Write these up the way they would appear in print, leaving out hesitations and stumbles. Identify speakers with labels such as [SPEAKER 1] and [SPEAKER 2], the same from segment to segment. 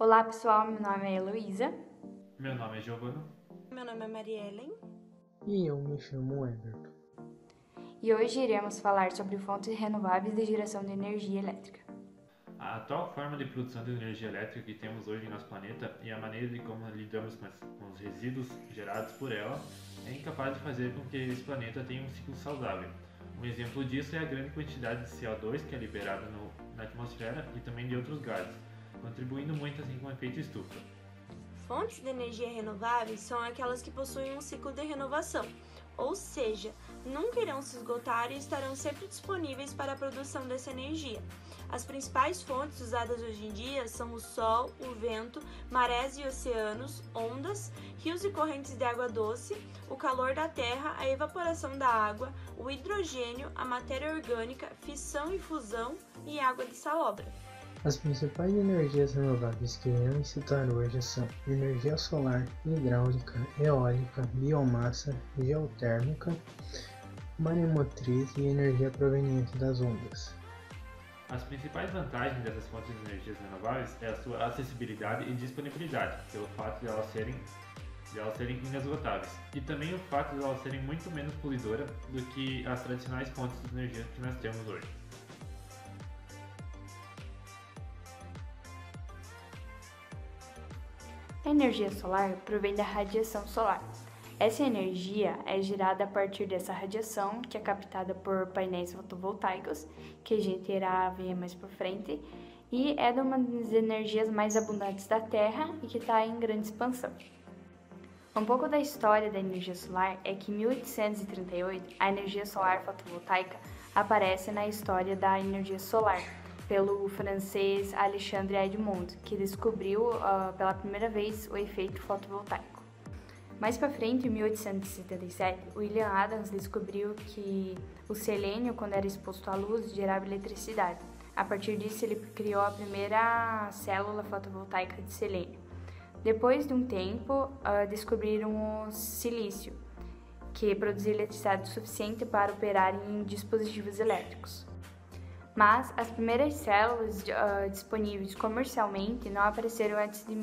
[SPEAKER 1] Olá pessoal, meu nome é Heloísa.
[SPEAKER 2] Meu nome é Giovana.
[SPEAKER 3] Meu nome é Mariellen.
[SPEAKER 4] E eu me chamo Everton.
[SPEAKER 1] E hoje iremos falar sobre fontes renováveis de geração de energia elétrica.
[SPEAKER 2] A atual forma de produção de energia elétrica que temos hoje em nosso planeta e a maneira de como lidamos com os resíduos gerados por ela é incapaz de fazer com que esse planeta tenha um ciclo saudável. Um exemplo disso é a grande quantidade de CO2 que é liberada na atmosfera e também de outros gases, contribuindo muito assim com o efeito estufa.
[SPEAKER 3] Fontes de energia renováveis são aquelas que possuem um ciclo de renovação, ou seja, nunca irão se esgotar e estarão sempre disponíveis para a produção dessa energia. As principais fontes usadas hoje em dia são o sol, o vento, marés e oceanos, ondas, rios e correntes de água doce, o calor da terra, a evaporação da água, o hidrogênio, a matéria orgânica, fissão e fusão e água de salobra.
[SPEAKER 4] As principais energias renováveis que iremos citar hoje são energia solar, hidráulica, eólica, biomassa, geotérmica, maremotriz e energia proveniente das ondas.
[SPEAKER 2] As principais vantagens dessas fontes de energias renováveis é a sua acessibilidade e disponibilidade, pelo fato de elas serem inesgotáveis, e também o fato de elas serem muito menos poluidoras do que as tradicionais fontes de energia que nós temos hoje.
[SPEAKER 1] A energia solar provém da radiação solar. Essa energia é gerada a partir dessa radiação, que é captada por painéis fotovoltaicos, que a gente irá ver mais por frente, e é uma das energias mais abundantes da Terra e que está em grande expansão. Um pouco da história da energia solar é que em 1838 a energia solar fotovoltaica aparece na história da energia solar, pelo francês Alexandre Edmond, que descobriu pela primeira vez o efeito fotovoltaico. Mais para frente, em 1877, William Adams descobriu que o selênio, quando era exposto à luz, gerava eletricidade. A partir disso, ele criou a primeira célula fotovoltaica de selênio. Depois de um tempo, descobriram o silício, que produzia eletricidade suficiente para operar em dispositivos elétricos. Mas as primeiras células disponíveis comercialmente não apareceram antes de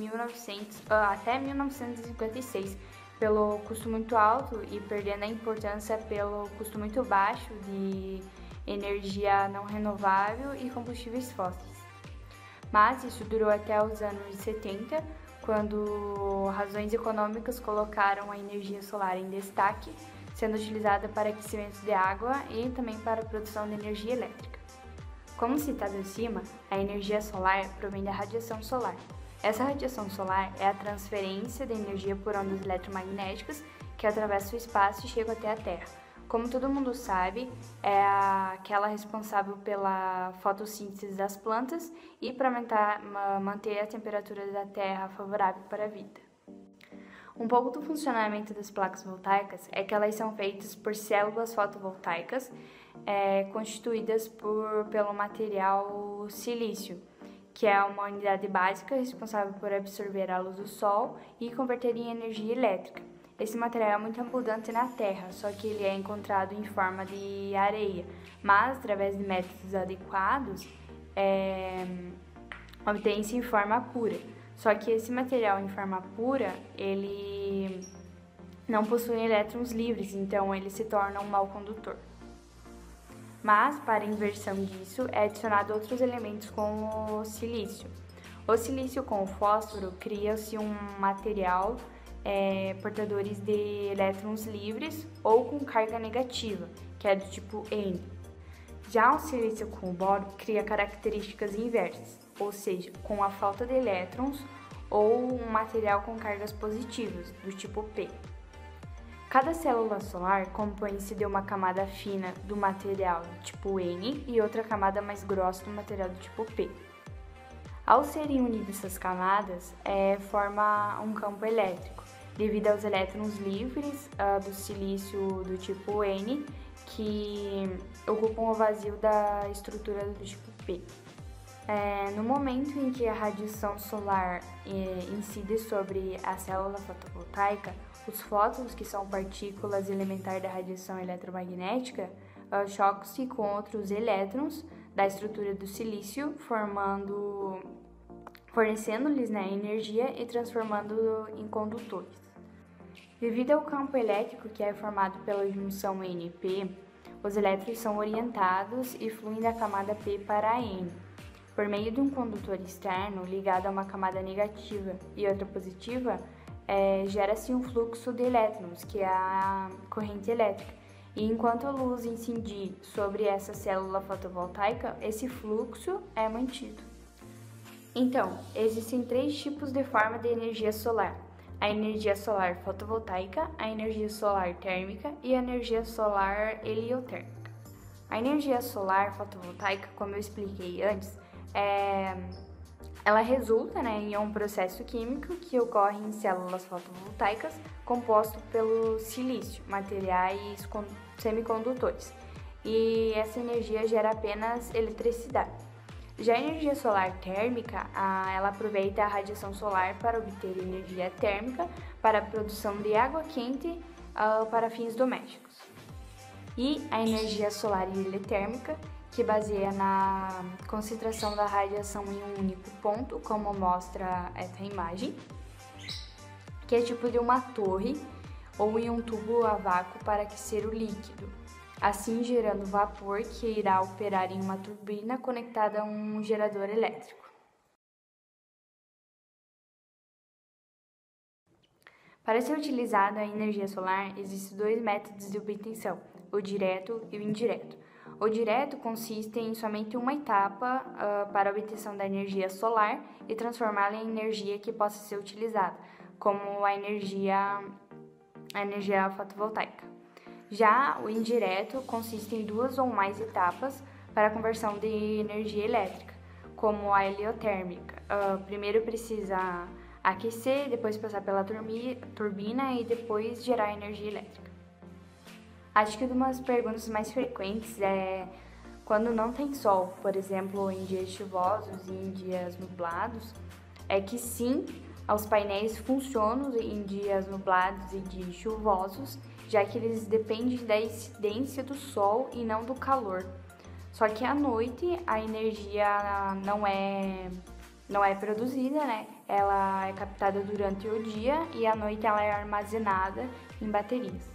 [SPEAKER 1] até 1956, pelo custo muito alto e perdendo a importância pelo custo muito baixo de energia não renovável e combustíveis fósseis. Mas isso durou até os anos 70, quando razões econômicas colocaram a energia solar em destaque, sendo utilizada para aquecimento de água e também para a produção de energia elétrica. Como citado acima, a energia solar provém da radiação solar. Essa radiação solar é a transferência da energia por ondas eletromagnéticas que atravessam o espaço e chegam até a Terra. Como todo mundo sabe, é aquela responsável pela fotossíntese das plantas e para manter a temperatura da Terra favorável para a vida. Um pouco do funcionamento das placas voltaicas é que elas são feitas por células fotovoltaicas constituídas pelo material silício, que é uma unidade básica responsável por absorver a luz do Sol e converter em energia elétrica. Esse material é muito abundante na Terra, só que ele é encontrado em forma de areia, mas através de métodos adequados obtém-se em forma pura. Só que esse material em forma pura, ele não possui elétrons livres, então ele se torna um mau condutor. Mas, para a inversão disso, é adicionado outros elementos como o silício. O silício com o fósforo cria-se um material portadores de elétrons livres ou com carga negativa, que é do tipo N. Já o silício com o boro cria características inversas, ou seja, com a falta de elétrons ou um material com cargas positivas, do tipo P. Cada célula solar compõe-se de uma camada fina do material do tipo N e outra camada mais grossa do material do tipo P. Ao serem unidas essas camadas, forma um campo elétrico, devido aos elétrons livres do silício do tipo N, que ocupam o vazio da estrutura do tipo P. No momento em que a radiação solar incide sobre a célula fotovoltaica, os fótons, que são partículas elementares da radiação eletromagnética, chocam-se com outros elétrons da estrutura do silício, formando fornecendo-lhes, né, energia e transformando em condutores. Devido ao campo elétrico que é formado pela junção N-P, os elétrons são orientados e fluem da camada P para a N, por meio de um condutor externo ligado a uma camada negativa e outra positiva. Gera-se um fluxo de elétrons, que é a corrente elétrica, e enquanto a luz incidir sobre essa célula fotovoltaica, esse fluxo é mantido. Então, existem 3 tipos de forma de energia solar: a energia solar fotovoltaica, a energia solar térmica e a energia solar heliotérmica. A energia solar fotovoltaica, como eu expliquei antes, ela resulta, né, em um processo químico que ocorre em células fotovoltaicas composto pelo silício, materiais semicondutores, e essa energia gera apenas eletricidade. Já a energia solar térmica, ela aproveita a radiação solar para obter energia térmica para a produção de água quente para fins domésticos. E a energia solar heliotérmica, que baseia na concentração da radiação em um único ponto, como mostra essa imagem, que é tipo de uma torre ou em um tubo a vácuo para aquecer o líquido, assim gerando vapor que irá operar em uma turbina conectada a um gerador elétrico. Para ser utilizada a energia solar, existem 2 métodos de obtenção: o direto e o indireto. O direto consiste em somente uma etapa para a obtenção da energia solar e transformá-la em energia que possa ser utilizada, como a energia fotovoltaica. Já o indireto consiste em 2 ou mais etapas para a conversão de energia elétrica, como a heliotérmica. Primeiro precisa aquecer, depois passar pela turbina e depois gerar energia elétrica. Acho que uma das perguntas mais frequentes é quando não tem sol, por exemplo, em dias chuvosos e em dias nublados, é que sim, os painéis funcionam em dias nublados e dias chuvosos, já que eles dependem da incidência do sol e não do calor. Só que à noite a energia não é produzida, né? Ela é captada durante o dia e à noite ela é armazenada em baterias.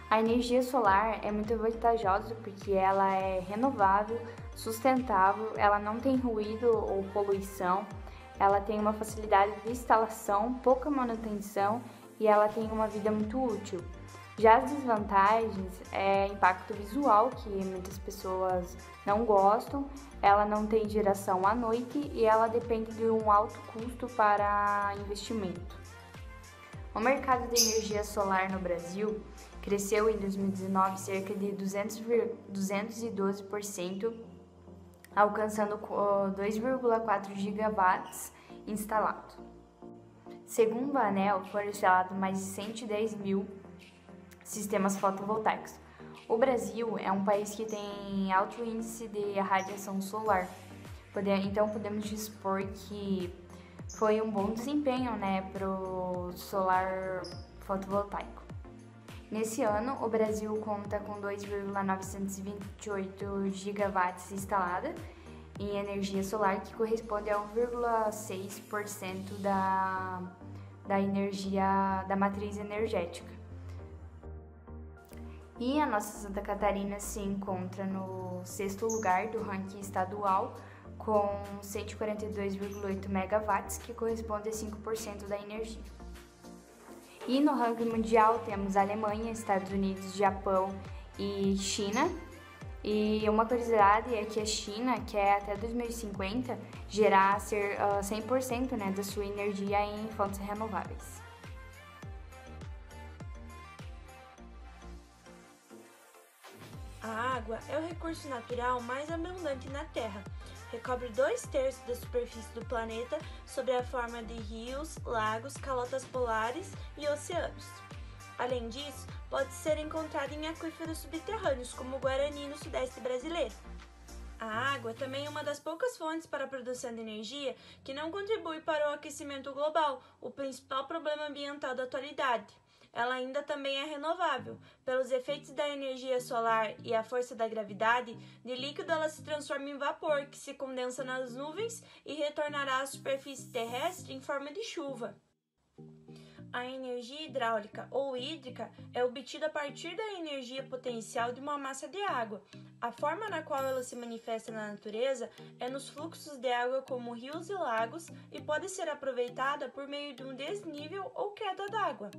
[SPEAKER 1] A energia solar é muito vantajosa porque ela é renovável, sustentável, ela não tem ruído ou poluição, ela tem uma facilidade de instalação, pouca manutenção e ela tem uma vida muito útil. Já as desvantagens é impacto visual, que muitas pessoas não gostam, ela não tem geração à noite e ela depende de um alto custo para investimento. O mercado de energia solar no Brasil cresceu em 2019 cerca de 212%, alcançando 2,4 gigawatts instalados. Segundo a ANEEL, foram instalados mais de 110 mil sistemas fotovoltaicos. O Brasil é um país que tem alto índice de radiação solar, então podemos dispor que foi um bom desempenho, né, para o solar fotovoltaico. Nesse ano, o Brasil conta com 2,928 gigawatts instalada em energia solar, que corresponde a 1,6% da energia da matriz energética. E a nossa Santa Catarina se encontra no 6º lugar do ranking estadual, com 142,8 megawatts, que corresponde a 5% da energia. E no ranking mundial temos Alemanha, Estados Unidos, Japão e China. E uma curiosidade é que a China quer até 2050 gerar 100%, né, da sua energia em fontes renováveis.
[SPEAKER 3] A água é o recurso natural mais abundante na Terra. Recobre 2/3 da superfície do planeta sob a forma de rios, lagos, calotas polares e oceanos. Além disso, pode ser encontrada em aquíferos subterrâneos, como o Guarani no sudeste brasileiro. A água também é uma das poucas fontes para a produção de energia que não contribui para o aquecimento global, o principal problema ambiental da atualidade. ela ainda também é renovável. Pelos efeitos da energia solar e a força da gravidade, de líquido ela se transforma em vapor, que se condensa nas nuvens e retornará à superfície terrestre em forma de chuva. A energia hidráulica ou hídrica é obtida a partir da energia potencial de uma massa de água. A forma na qual ela se manifesta na natureza é nos fluxos de água como rios e lagos e pode ser aproveitada por meio de um desnível ou queda d'água.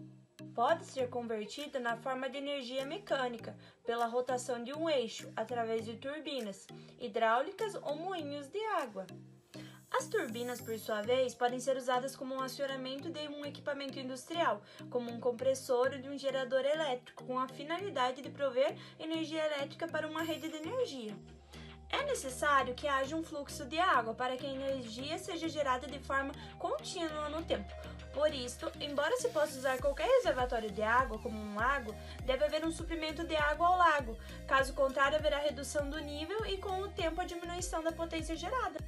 [SPEAKER 3] Pode ser convertida na forma de energia mecânica, pela rotação de um eixo, através de turbinas hidráulicas ou moinhos de água. As turbinas, por sua vez, podem ser usadas como um acionamento de um equipamento industrial, como um compressor ou de um gerador elétrico, com a finalidade de prover energia elétrica para uma rede de energia. É necessário que haja um fluxo de água para que a energia seja gerada de forma contínua no tempo. Por isso, embora se possa usar qualquer reservatório de água, como um lago, deve haver um suprimento de água ao lago. Caso contrário, haverá redução do nível e, com o tempo, a diminuição da potência gerada.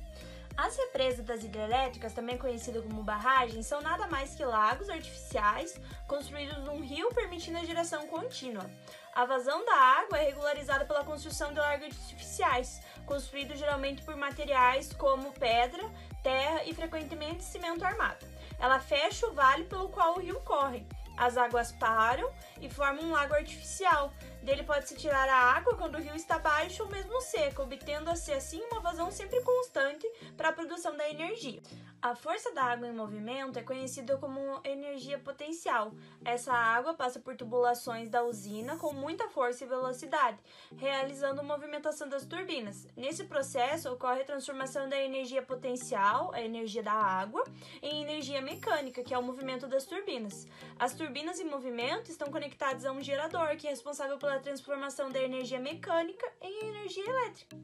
[SPEAKER 3] As represas das hidrelétricas, também conhecidas como barragens, são nada mais que lagos artificiais construídos num rio permitindo a geração contínua. A vazão da água é regularizada pela construção de lagos artificiais, construídos geralmente por materiais como pedra, terra e frequentemente cimento armado. Ela fecha o vale pelo qual o rio corre. As águas param e formam um lago artificial. Dele pode-se tirar a água quando o rio está baixo ou mesmo seco, obtendo-se assim uma vazão sempre constante para a produção da energia. A força da água em movimento é conhecida como energia potencial. Essa água passa por tubulações da usina com muita força e velocidade, realizando a movimentação das turbinas. Nesse processo ocorre a transformação da energia potencial, a energia da água, em energia mecânica, que é o movimento das turbinas. As turbinas em movimento estão conectadas a um gerador, que é responsável pela transformação da energia mecânica em energia elétrica.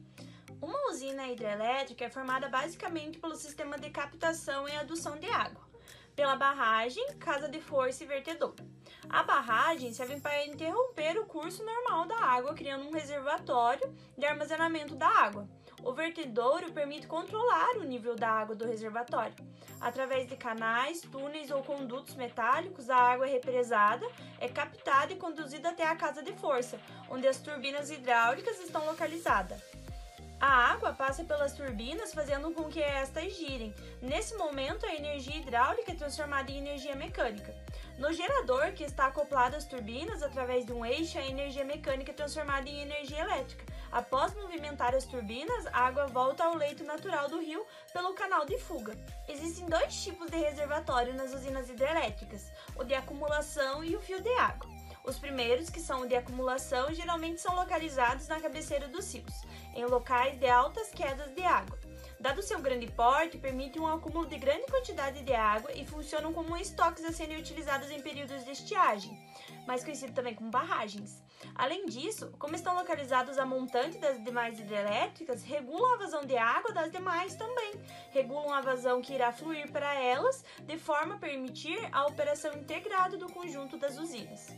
[SPEAKER 3] Uma usina hidrelétrica é formada basicamente pelo sistema de captação e adução de água, pela barragem, casa de força e vertedouro. A barragem serve para interromper o curso normal da água, criando um reservatório de armazenamento da água. O vertedouro permite controlar o nível da água do reservatório. Através de canais, túneis ou condutos metálicos, a água é represada, é captada e conduzida até a casa de força, onde as turbinas hidráulicas estão localizadas. A água passa pelas turbinas, fazendo com que estas girem. Nesse momento, a energia hidráulica é transformada em energia mecânica. No gerador, que está acoplado às turbinas, através de um eixo, a energia mecânica é transformada em energia elétrica. Após movimentar as turbinas, a água volta ao leito natural do rio pelo canal de fuga. Existem dois tipos de reservatório nas usinas hidrelétricas, o de acumulação e o fio de água. Os primeiros, que são o de acumulação, geralmente são localizados na cabeceira dos rios, em locais de altas quedas de água. Dado seu grande porte, permitem um acúmulo de grande quantidade de água e funcionam como estoques a serem utilizados em períodos de estiagem, mais conhecido também como barragens. Além disso, como estão localizados a montante das demais hidrelétricas, regulam a vazão de água das demais também. Regulam a vazão que irá fluir para elas, de forma a permitir a operação integrada do conjunto das usinas.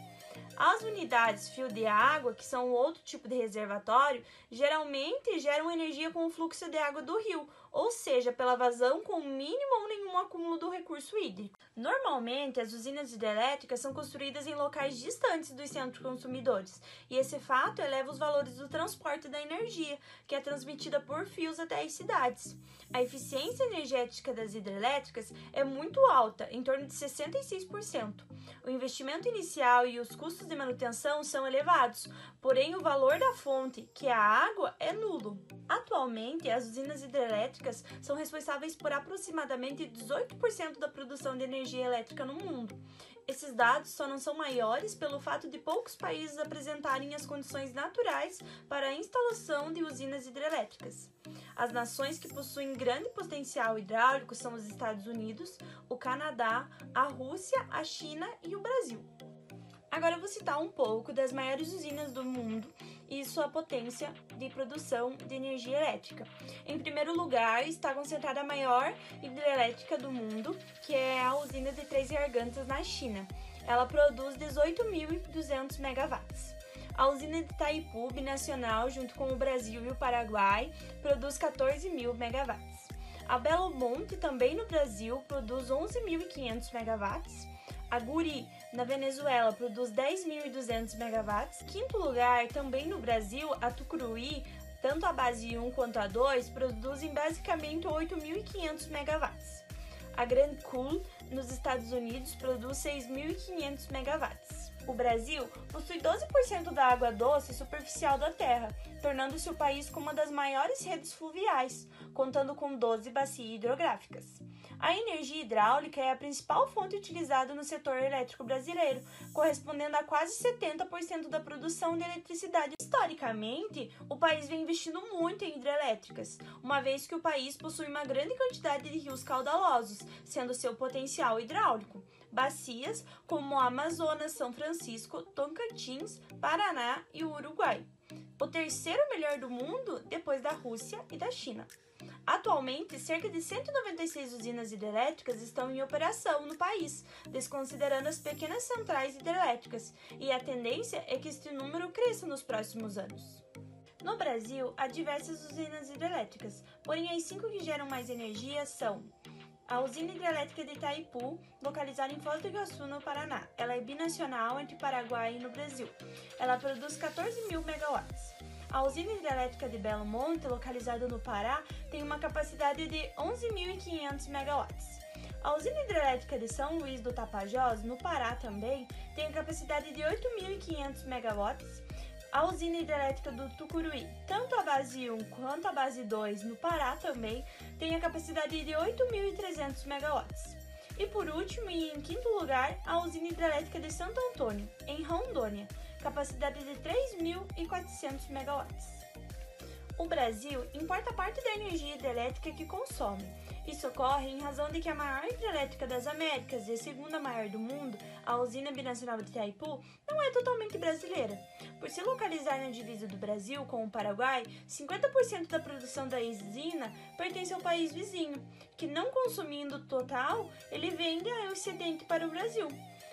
[SPEAKER 3] As unidades fio de água, que são outro tipo de reservatório, geralmente geram energia com o fluxo de água do rio, ou seja, pela vazão com mínimo ou nenhum acúmulo do recurso hídrico. Normalmente, as usinas hidrelétricas são construídas em locais distantes dos centros consumidores, e esse fato eleva os valores do transporte da energia, que é transmitida por fios até as cidades. A eficiência energética das hidrelétricas é muito alta, em torno de 66%. O investimento inicial e os custos de manutenção são elevados, porém o valor da fonte, que é a água, é nulo. Atualmente, as usinas hidrelétricas são responsáveis por aproximadamente 18% da produção de energia elétrica no mundo. Esses dados só não são maiores pelo fato de poucos países apresentarem as condições naturais para a instalação de usinas hidrelétricas. As nações que possuem grande potencial hidráulico são os Estados Unidos, o Canadá, a Rússia, a China e o Brasil. Agora eu vou citar um pouco das maiores usinas do mundo e sua potência de produção de energia elétrica. Em primeiro lugar está concentrada a maior hidrelétrica do mundo, que é a usina de Três Gargantas, na China. Ela produz 18.200 megawatts. A usina de Itaipu Binacional, junto com o Brasil e o Paraguai, produz 14.000 megawatts. A Belo Monte, também no Brasil, produz 11.500 megawatts. A Guri, na Venezuela, produz 10.200 megawatts. Quinto lugar, também no Brasil, a Tucuruí, tanto a base 1 quanto a 2, produzem basicamente 8.500 megawatts. A Grand Cool, nos Estados Unidos, produz 6.500 megawatts. O Brasil possui 12% da água doce superficial da Terra, tornando-se o país com uma das maiores redes fluviais, contando com 12 bacias hidrográficas. A energia hidráulica é a principal fonte utilizada no setor elétrico brasileiro, correspondendo a quase 70% da produção de eletricidade. Historicamente, o país vem investindo muito em hidrelétricas, uma vez que o país possui uma grande quantidade de rios caudalosos, sendo seu potencial hidráulico. Bacias como o Amazonas, São Francisco, Tocantins, Paraná e o Uruguai. O terceiro melhor do mundo depois da Rússia e da China. Atualmente, cerca de 196 usinas hidrelétricas estão em operação no país, desconsiderando as pequenas centrais hidrelétricas, e a tendência é que este número cresça nos próximos anos. No Brasil, há diversas usinas hidrelétricas, porém as 5 que geram mais energia são: a usina hidrelétrica de Itaipu, localizada em Foz do Iguaçu, no Paraná. Ela é binacional entre Paraguai e no Brasil. Ela produz 14.000 megawatts. A usina hidrelétrica de Belo Monte, localizada no Pará, tem uma capacidade de 11.500 megawatts. A usina hidrelétrica de São Luís do Tapajós, no Pará também, tem a capacidade de 8.500 megawatts. A usina hidrelétrica do Tucuruí, tanto a base 1 quanto a base 2, no Pará também, tem a capacidade de 8.300 megawatts. E por último, e em quinto lugar, a usina hidrelétrica de Santo Antônio, em Rondônia, capacidade de 3.400 megawatts. O Brasil importa parte da energia hidrelétrica que consome. Isso ocorre em razão de que a maior hidrelétrica das Américas e a segunda maior do mundo, a usina binacional de Itaipu, não é totalmente brasileira. Por se localizar na divisa do Brasil com o Paraguai, 50% da produção da usina pertence ao país vizinho, que, não consumindo o total, ele vende a excedente para o Brasil.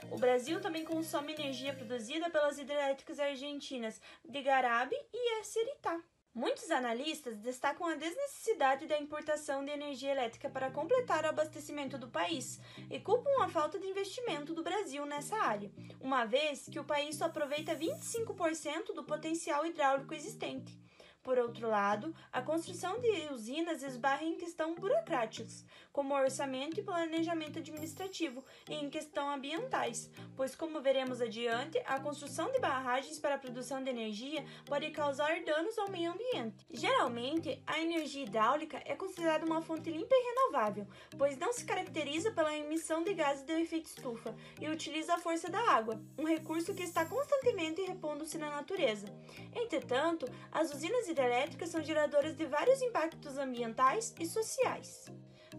[SPEAKER 3] O Brasil também consome energia produzida pelas hidrelétricas argentinas de Garabe e Aceritá. Muitos analistas destacam a desnecessidade da importação de energia elétrica para completar o abastecimento do país e culpam a falta de investimento do Brasil nessa área, uma vez que o país só aproveita 25% do potencial hidráulico existente. Por outro lado, a construção de usinas esbarra em questões burocráticas, como orçamento e planejamento administrativo, e em questões ambientais, pois, como veremos adiante, a construção de barragens para a produção de energia pode causar danos ao meio ambiente. Geralmente, a energia hidráulica é considerada uma fonte limpa e renovável, pois não se caracteriza pela emissão de gases de efeito estufa e utiliza a força da água, um recurso que está constantemente repondo-se na natureza. Entretanto, as usinas hidrelétricas são geradoras de vários impactos ambientais e sociais.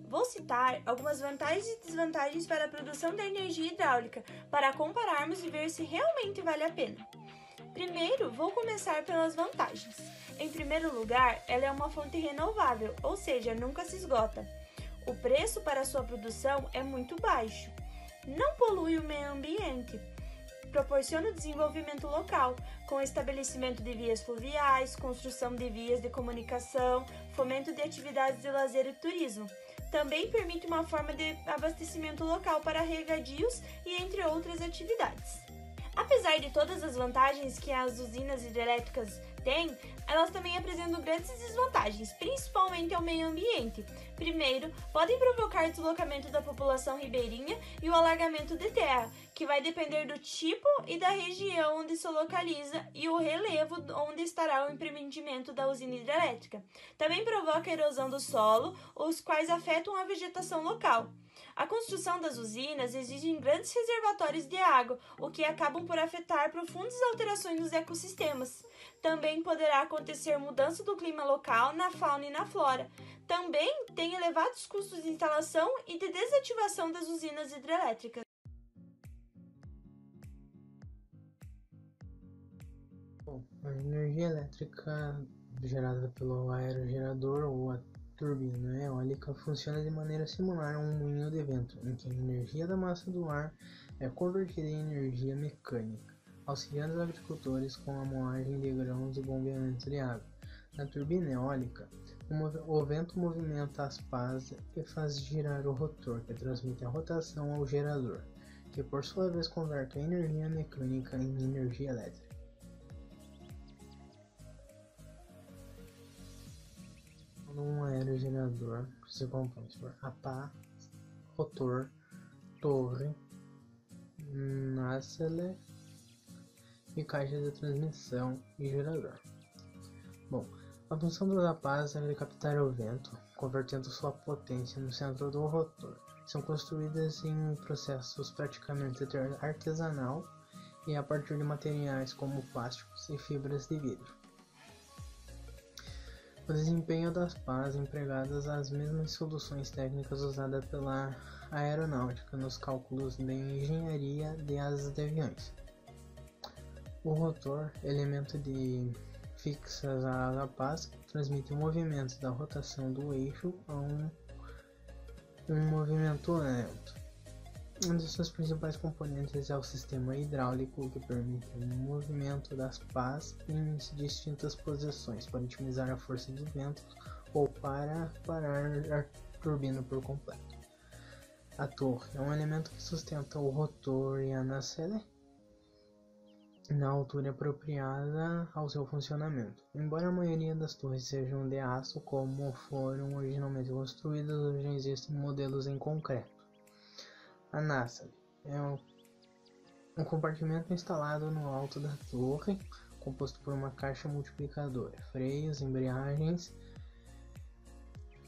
[SPEAKER 3] Vou citar algumas vantagens e desvantagens para a produção da energia hidráulica, para compararmos e ver se realmente vale a pena. Primeiro, vou começar pelas vantagens. Em primeiro lugar, ela é uma fonte renovável, ou seja, nunca se esgota. O preço para sua produção é muito baixo. Não polui o meio ambiente. Proporciona o desenvolvimento local, com o estabelecimento de vias fluviais, construção de vias de comunicação, fomento de atividades de lazer e turismo. Também permite uma forma de abastecimento local para regadios e entre outras atividades. Apesar de todas as vantagens que as usinas hidrelétricas têm, elas também apresentam grandes desvantagens, principalmente ao meio ambiente. Primeiro, podem provocar deslocamento da população ribeirinha e o alargamento de terra, que vai depender do tipo e da região onde se localiza e o relevo onde estará o empreendimento da usina hidrelétrica. Também provoca erosão do solo, os quais afetam a vegetação local. A construção das usinas exige grandes reservatórios de água, o que acabam por afetar profundas alterações nos ecossistemas. Também poderá acontecer mudança do clima local, na fauna e na flora. Também tem elevados custos de instalação e de desativação das usinas hidrelétricas.
[SPEAKER 4] Bom, a energia elétrica gerada pelo aerogerador ou a turbina eólica funciona de maneira similar a um moinho de vento, em que a energia da massa do ar é convertida em energia mecânica, auxiliando os agricultores com a moagem de grãos e bombeamento de água. Na turbina eólica, o vento movimenta as pás e faz girar o rotor, que transmite a rotação ao gerador. que por sua vez converte a energia mecânica em energia elétrica. Um aerogerador se compõe por a pá, rotor, torre, nacelle e caixa de transmissão e gerador. Bom, a função das pás é de captar o vento, convertendo sua potência no centro do rotor. São construídas em processos praticamente artesanal e a partir de materiais como plásticos e fibras de vidro. O desempenho das pás empregadas as mesmas soluções técnicas usadas pela aeronáutica nos cálculos de engenharia de asas de aviões. O rotor, elemento de fixas à pás, transmite o movimento da rotação do eixo a um movimento lento. Um de seus principais componentes é o sistema hidráulico, que permite o movimento das pás em distintas posições para otimizar a força de vento ou para parar a turbina por completo. A torre é um elemento que sustenta o rotor e a nacelle na altura apropriada ao seu funcionamento. Embora a maioria das torres sejam de aço, como foram originalmente construídas, hoje existem modelos em concreto. A nacelle é um compartimento instalado no alto da torre, composto por uma caixa multiplicadora, freios, embreagens,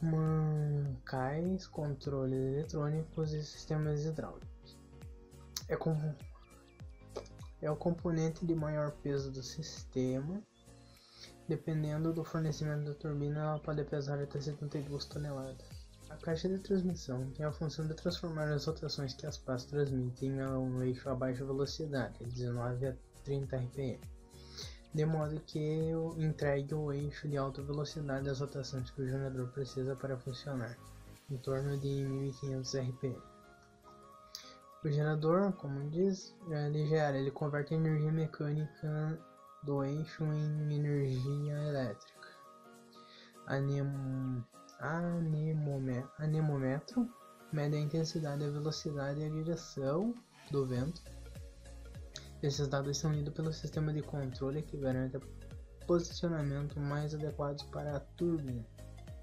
[SPEAKER 4] mancais, controles eletrônicos e sistemas hidráulicos. É o componente de maior peso do sistema. Dependendo do fornecimento da turbina, ela pode pesar até 72 toneladas. A caixa de transmissão tem a função de transformar as rotações que as pás transmitem a um eixo a baixa velocidade, 19 a 30 RPM, de modo que entregue o eixo de alta velocidade às rotações que o gerador precisa para funcionar, em torno de 1500 RPM. O gerador, como diz, ele converte a energia mecânica do eixo em energia elétrica. Anemômetro mede a intensidade, a velocidade e a direção do vento. Esses dados são lidos pelo sistema de controle, que garante o posicionamento mais adequado para a turbina.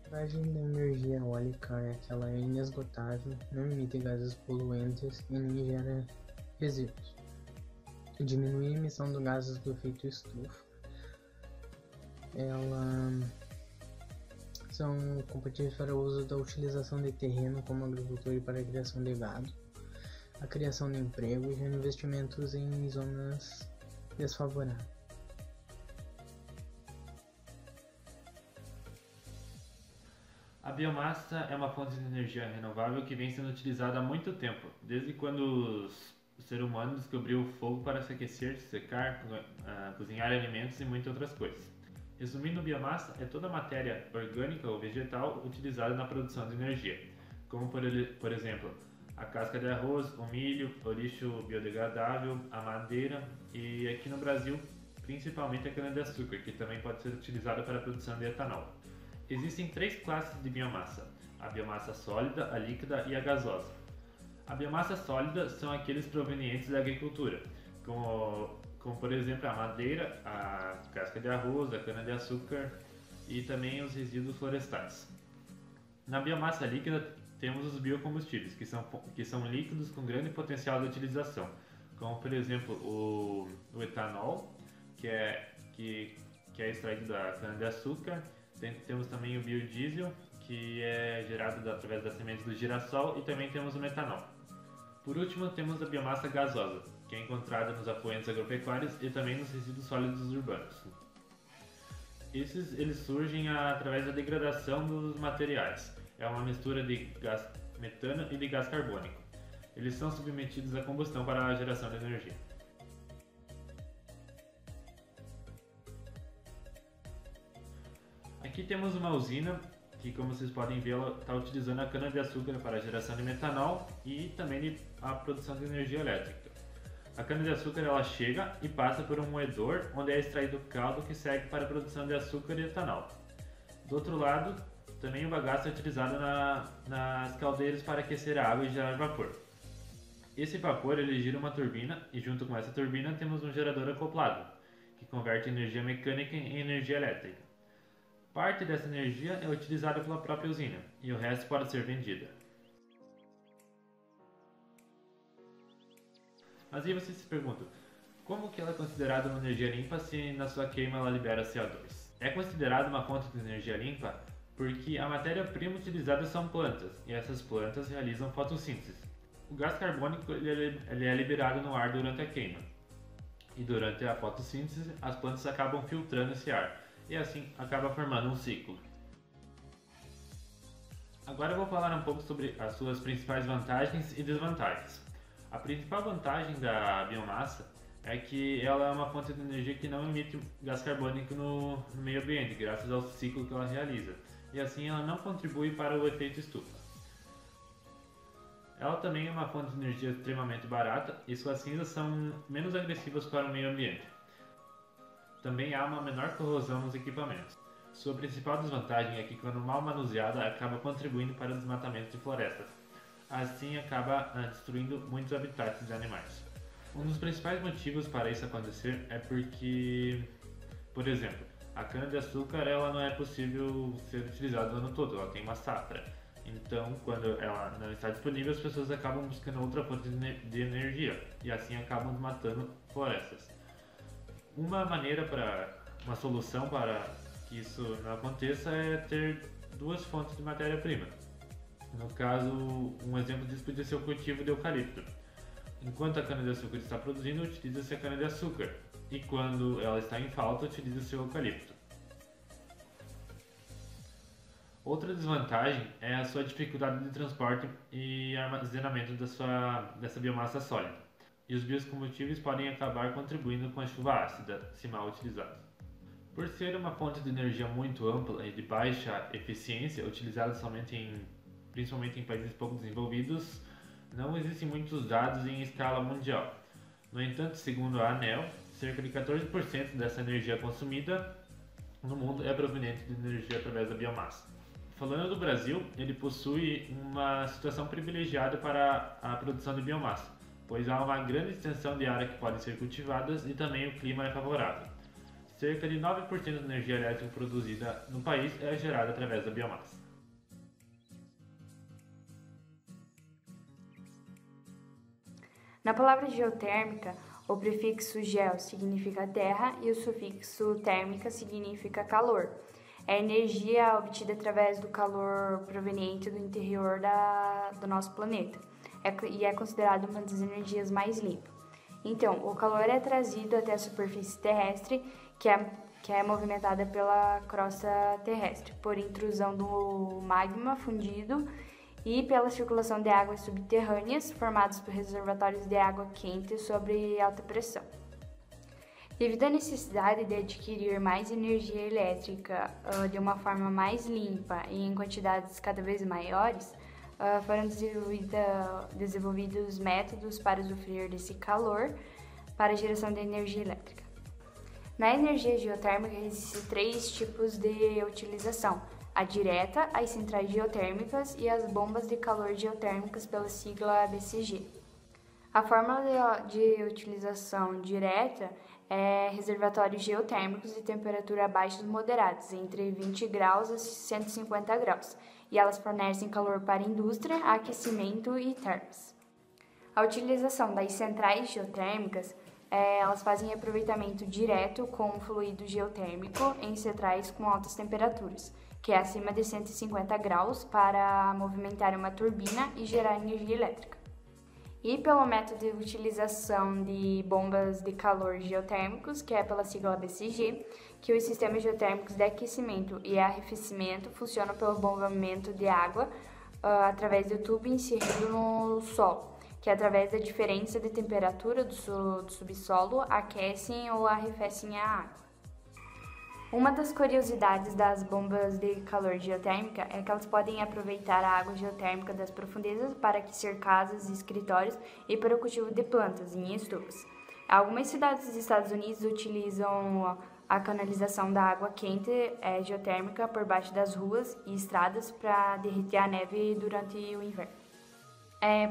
[SPEAKER 4] A vantagem da energia eólica é que ela é inesgotável, não emite gases poluentes e nem gera resíduos. Diminui a emissão de gases do efeito estufa. São compatíveis para o uso da utilização de terreno como agricultura e para a criação de gado, a criação de emprego e investimentos em zonas desfavoráveis.
[SPEAKER 2] A biomassa é uma fonte de energia renovável que vem sendo utilizada há muito tempo, desde quando o ser humano descobriu o fogo para se aquecer, secar, cozinhar alimentos e muitas outras coisas. Resumindo, biomassa é toda matéria orgânica ou vegetal utilizada na produção de energia, como por exemplo, a casca de arroz, o milho, o lixo biodegradável, a madeira e aqui no Brasil, principalmente a cana-de-açúcar, que também pode ser utilizada para a produção de etanol. Existem 3 classes de biomassa: a biomassa sólida, a líquida e a gasosa. A biomassa sólida são aqueles provenientes da agricultura, como por exemplo a madeira, a casca de arroz, a cana-de-açúcar e também os resíduos florestais. Na biomassa líquida temos os biocombustíveis, que são líquidos com grande potencial de utilização, como por exemplo o etanol, que é extraído da cana-de-açúcar. Temos também o biodiesel, que é gerado através das sementes do girassol, e também temos o metanol. Por último, temos a biomassa gasosa, que é encontrada nos apoentes agropecuários e também nos resíduos sólidos urbanos. Eles surgem através da degradação dos materiais. É uma mistura de gás metano e de gás carbônico. Eles são submetidos à combustão para a geração de energia. Aqui temos uma usina que, como vocês podem ver, ela está utilizando a cana-de-açúcar para a geração de metanol e também a produção de energia elétrica. A cana-de-açúcar ela chega e passa por um moedor, onde é extraído o caldo que segue para a produção de açúcar e etanol. Do outro lado, também o bagaço é utilizado nas caldeiras para aquecer a água e gerar vapor. Esse vapor ele gira uma turbina e junto com essa turbina temos um gerador acoplado, que converte energia mecânica em energia elétrica. Parte dessa energia é utilizada pela própria usina e o resto pode ser vendida. Mas aí você se pergunta, como que ela é considerada uma energia limpa se na sua queima ela libera CO2? É considerada uma fonte de energia limpa porque a matéria-prima utilizada são plantas e essas plantas realizam fotossíntese. O gás carbônico ele é liberado no ar durante a queima e durante a fotossíntese as plantas acabam filtrando esse ar e assim acaba formando um ciclo. Agora eu vou falar um pouco sobre as suas principais vantagens e desvantagens. A principal vantagem da biomassa é que ela é uma fonte de energia que não emite gás carbônico no meio ambiente, graças ao ciclo que ela realiza, e assim ela não contribui para o efeito estufa. Ela também é uma fonte de energia extremamente barata e suas cinzas são menos agressivas para o meio ambiente. Também há uma menor corrosão nos equipamentos. Sua principal desvantagem é que, quando mal manuseada, acaba contribuindo para o desmatamento de florestas. Assim, acaba destruindo muitos habitats de animais. Um dos principais motivos para isso acontecer é porque, por exemplo, a cana-de-açúcar ela não é possível ser utilizada o ano todo, ela tem uma safra. Então, quando ela não está disponível, as pessoas acabam buscando outra fonte de energia e assim acabam desmatando florestas. Uma solução para que isso não aconteça é ter duas fontes de matéria-prima. No caso, um exemplo disso podia ser o cultivo de eucalipto. Enquanto a cana-de-açúcar está produzindo, utiliza-se a cana-de-açúcar, e quando ela está em falta, utiliza-se o eucalipto. Outra desvantagem é a sua dificuldade de transporte e armazenamento dessa biomassa sólida, e os biocombustíveis podem acabar contribuindo com a chuva ácida, se mal utilizados. Por ser uma fonte de energia muito ampla e de baixa eficiência, utilizada principalmente em países pouco desenvolvidos, não existem muitos dados em escala mundial. No entanto, segundo a ANEEL, cerca de 14% dessa energia consumida no mundo é proveniente de energia através da biomassa. Falando do Brasil, ele possui uma situação privilegiada para a produção de biomassa, pois há uma grande extensão de área que pode ser cultivadas e também o clima é favorável. Cerca de 9% da energia elétrica produzida no país é gerada através da biomassa.
[SPEAKER 1] Na palavra geotérmica, o prefixo geo significa terra e o sufixo térmica significa calor. É energia obtida através do calor proveniente do interior do nosso planeta e é considerada uma das energias mais limpas. Então, o calor é trazido até a superfície terrestre, que é movimentada pela crosta terrestre, por intrusão do magma fundido e pela circulação de águas subterrâneas formadas por reservatórios de água quente sob alta pressão. Devido à necessidade de adquirir mais energia elétrica de uma forma mais limpa e em quantidades cada vez maiores, foram desenvolvidos métodos para usufruir desse calor para a geração de energia elétrica. Na energia geotérmica existem 3 tipos de utilização: a direta, as centrais geotérmicas e as bombas de calor geotérmicas pela sigla BCG. A fórmula de utilização direta é reservatórios geotérmicos de temperatura baixas moderadas, entre 20 graus a 150 graus, e elas fornecem calor para indústria, aquecimento e termas. A utilização das centrais geotérmicas, elas fazem aproveitamento direto com fluido geotérmico em centrais com altas temperaturas, que é acima de 150 graus, para movimentar uma turbina e gerar energia elétrica. E pelo método de utilização de bombas de calor geotérmicos, que é pela sigla BCG, que os sistemas geotérmicos de aquecimento e arrefecimento funcionam pelo bombamento de água através do tubo inserido no solo, que através da diferença de temperatura do subsolo aquecem ou arrefecem a água. Uma das curiosidades das bombas de calor geotérmica é que elas podem aproveitar a água geotérmica das profundezas para aquecer casas e escritórios e para o cultivo de plantas em estufas. Algumas cidades dos Estados Unidos utilizam a canalização da água quente geotérmica por baixo das ruas e estradas para derreter a neve durante o inverno.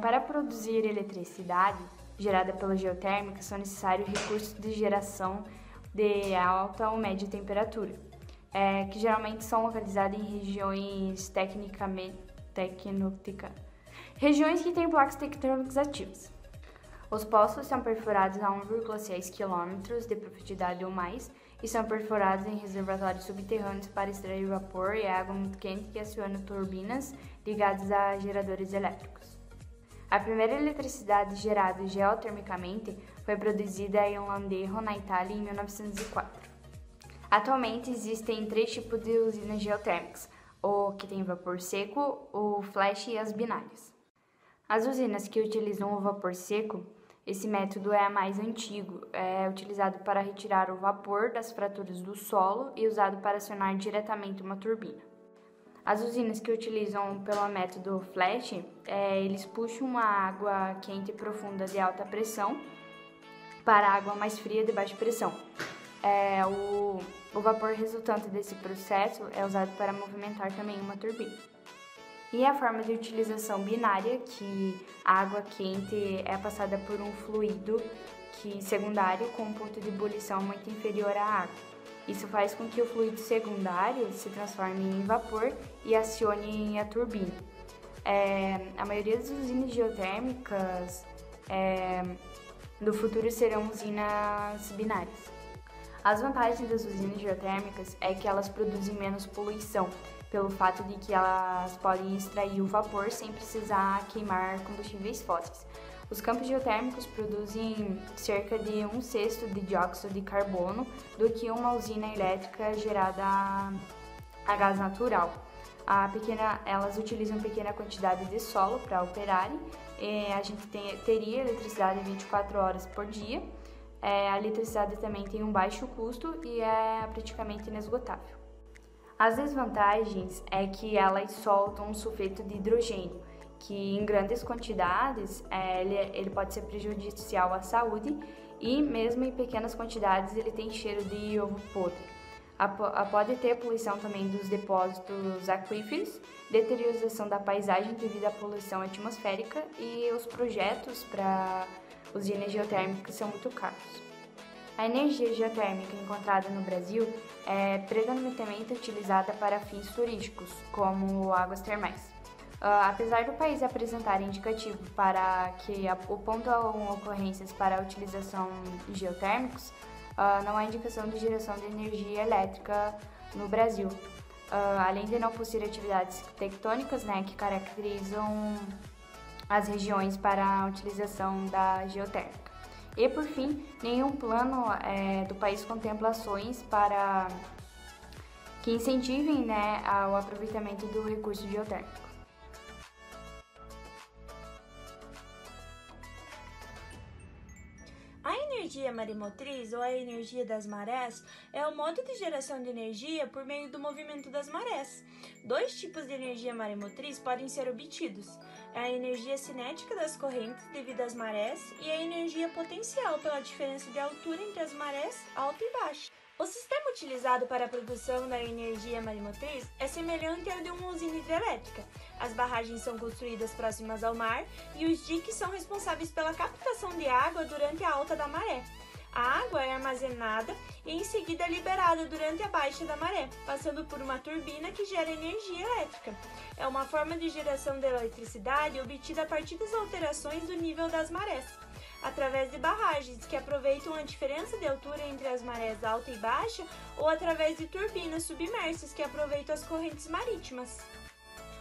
[SPEAKER 1] Para produzir eletricidade gerada pela geotérmica, são necessários recursos de geração de alta ou média temperatura, que geralmente são localizados em regiões regiões que têm placas tectônicas ativas. Os poços são perfurados a 1,6 km de profundidade ou mais e são perfurados em reservatórios subterrâneos para extrair vapor e água muito quente que aciona turbinas ligadas a geradores elétricos. A primeira eletricidade gerada geotermicamente foi produzida em Landerro, na Itália, em 1904. Atualmente existem 3 tipos de usinas geotérmicas, o que tem vapor seco, o flash e as binárias. As usinas que utilizam o vapor seco, esse método é mais antigo, é utilizado para retirar o vapor das fraturas do solo e usado para acionar diretamente uma turbina. As usinas que utilizam pelo método flash, eles puxam uma água quente e profunda de alta pressão para água mais fria de baixa pressão. O vapor resultante desse processo é usado para movimentar também uma turbina. E a forma de utilização binária, que a água quente é passada por um fluido secundário com um ponto de ebulição muito inferior à água. Isso faz com que o fluido secundário se transforme em vapor e acione a turbina. A maioria das usinas geotérmicas do futuro serão usinas binárias. As vantagens das usinas geotérmicas é que elas produzem menos poluição, pelo fato de que elas podem extrair o vapor sem precisar queimar combustíveis fósseis. Os campos geotérmicos produzem cerca de 1/6 de dióxido de carbono do que uma usina elétrica gerada a gás natural. Elas utilizam pequena quantidade de solo para operarem. A gente teria eletricidade 24 horas por dia. A eletricidade também tem um baixo custo e é praticamente inesgotável. As desvantagens é que elas soltam um sulfeto de hidrogênio, que em grandes quantidades ele pode ser prejudicial à saúde e mesmo em pequenas quantidades ele tem cheiro de ovo podre. Pode ter poluição também dos depósitos aquíferos, deterioração da paisagem devido à poluição atmosférica e os projetos para usinas geotérmicas são muito caros. A energia geotérmica encontrada no Brasil é predominantemente utilizada para fins turísticos, como águas termais. Apesar do país apresentar indicativo para que apontam ocorrências para a utilização de geotérmicos, não há indicação de geração de energia elétrica no Brasil, além de não possuir atividades tectônicas, que caracterizam as regiões para a utilização da geotérmica. E, por fim, nenhum plano do país contempla ações para que incentivem o aproveitamento do recurso geotérmico.
[SPEAKER 3] A energia maremotriz, ou a energia das marés, é o modo de geração de energia por meio do movimento das marés. 2 tipos de energia maremotriz podem ser obtidos: a energia cinética das correntes devido às marés e a energia potencial pela diferença de altura entre as marés alta e baixa. O sistema utilizado para a produção da energia maremotriz é semelhante ao de uma usina hidrelétrica. As barragens são construídas próximas ao mar e os diques são responsáveis pela captação de água durante a alta da maré. A água é armazenada e em seguida liberada durante a baixa da maré, passando por uma turbina que gera energia elétrica. É uma forma de geração de eletricidade obtida a partir das alterações do nível das marés, através de barragens que aproveitam a diferença de altura entre as marés alta e baixa ou através de turbinas submersas que aproveitam as correntes marítimas.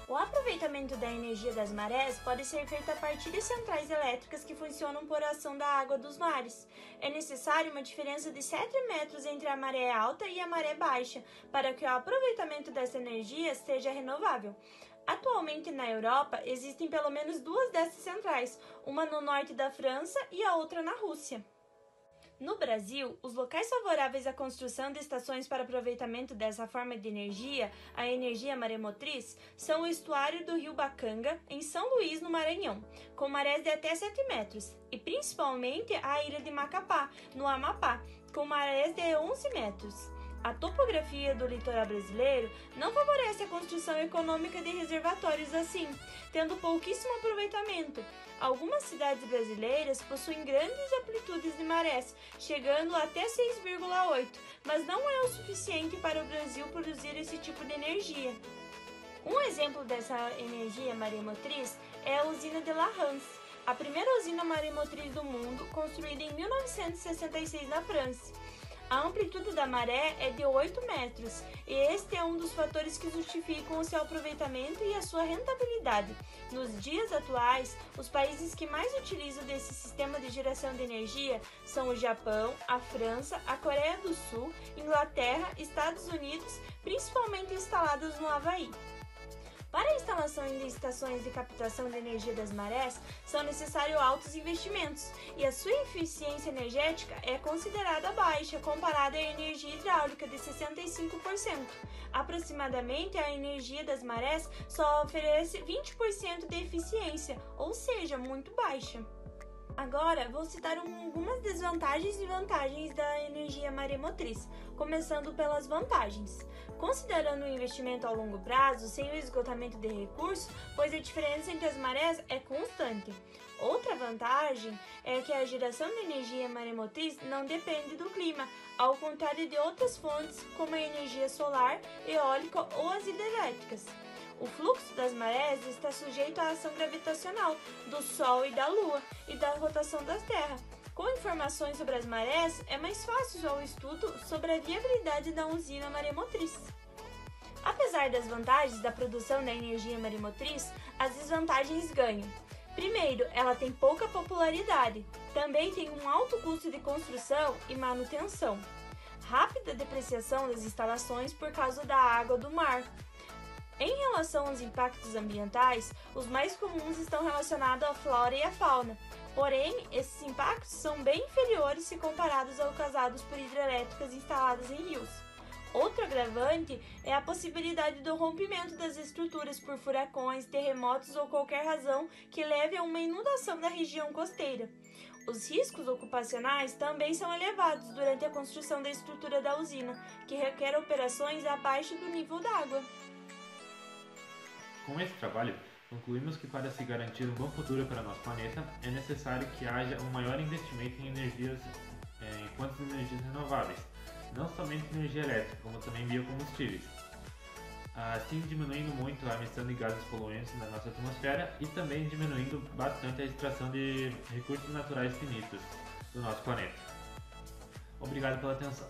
[SPEAKER 3] O aproveitamento da energia das marés pode ser feito a partir de centrais elétricas que funcionam por ação da água dos mares. É necessário uma diferença de 7 metros entre a maré alta e a maré baixa para que o aproveitamento dessa energia seja renovável. Atualmente na Europa existem pelo menos 2 dessas centrais, uma no norte da França e a outra na Rússia. No Brasil, os locais favoráveis à construção de estações para aproveitamento dessa forma de energia, a energia maremotriz, são o estuário do rio Bacanga, em São Luís, no Maranhão, com marés de até 7 metros, e principalmente a ilha de Macapá, no Amapá, com marés de 11 metros. A topografia do litoral brasileiro não favorece a construção econômica de reservatórios assim, tendo pouquíssimo aproveitamento. Algumas cidades brasileiras possuem grandes amplitudes de marés, chegando até 6,8, mas não é o suficiente para o Brasil produzir esse tipo de energia. Um exemplo dessa energia maremotriz é a usina de La Rance, a primeira usina maremotriz do mundo, construída em 1966 na França. A amplitude da maré é de 8 metros, e este é um dos fatores que justificam o seu aproveitamento e a sua rentabilidade. Nos dias atuais, os países que mais utilizam desse sistema de geração de energia são o Japão, a França, a Coreia do Sul, Inglaterra, Estados Unidos, principalmente instalados no Havaí. Para a instalação de estações de captação de energia das marés, são necessários altos investimentos, e a sua eficiência energética é considerada baixa comparada à energia hidráulica de 65%. Aproximadamente, a energia das marés só oferece 20% de eficiência, ou seja, muito baixa. Agora, vou citar algumas desvantagens e vantagens da energia maremotriz, começando pelas vantagens. Considerando o investimento ao longo prazo, sem o esgotamento de recursos, pois a diferença entre as marés é constante. Outra vantagem é que a geração de energia maremotriz não depende do clima, ao contrário de outras fontes como a energia solar, eólica ou as hidrelétricas. O fluxo das marés está sujeito à ação gravitacional do Sol e da Lua e da rotação da Terra. Com informações sobre as marés, é mais fácil o estudo sobre a viabilidade da usina maremotriz. Apesar das vantagens da produção da energia maremotriz, as desvantagens ganham. Primeiro, ela tem pouca popularidade. Também tem um alto custo de construção e manutenção. Rápida depreciação das instalações por causa da água do mar. Em relação aos impactos ambientais, os mais comuns estão relacionados à flora e à fauna. Porém, esses impactos são bem inferiores se comparados aos causados por hidrelétricas instaladas em rios. Outro agravante é a possibilidade do rompimento das estruturas por furacões, terremotos ou qualquer razão que leve a uma inundação da região costeira. Os riscos ocupacionais também são elevados durante a construção da estrutura da usina, que requer operações abaixo do nível d'água.
[SPEAKER 2] Com esse trabalho, concluímos que para se garantir um bom futuro para nosso planeta, é necessário que haja um maior investimento em fontes de energias renováveis, não somente energia elétrica, como também biocombustíveis, assim diminuindo muito a emissão de gases poluentes na nossa atmosfera e também diminuindo bastante a extração de recursos naturais finitos do nosso planeta. Obrigado pela atenção.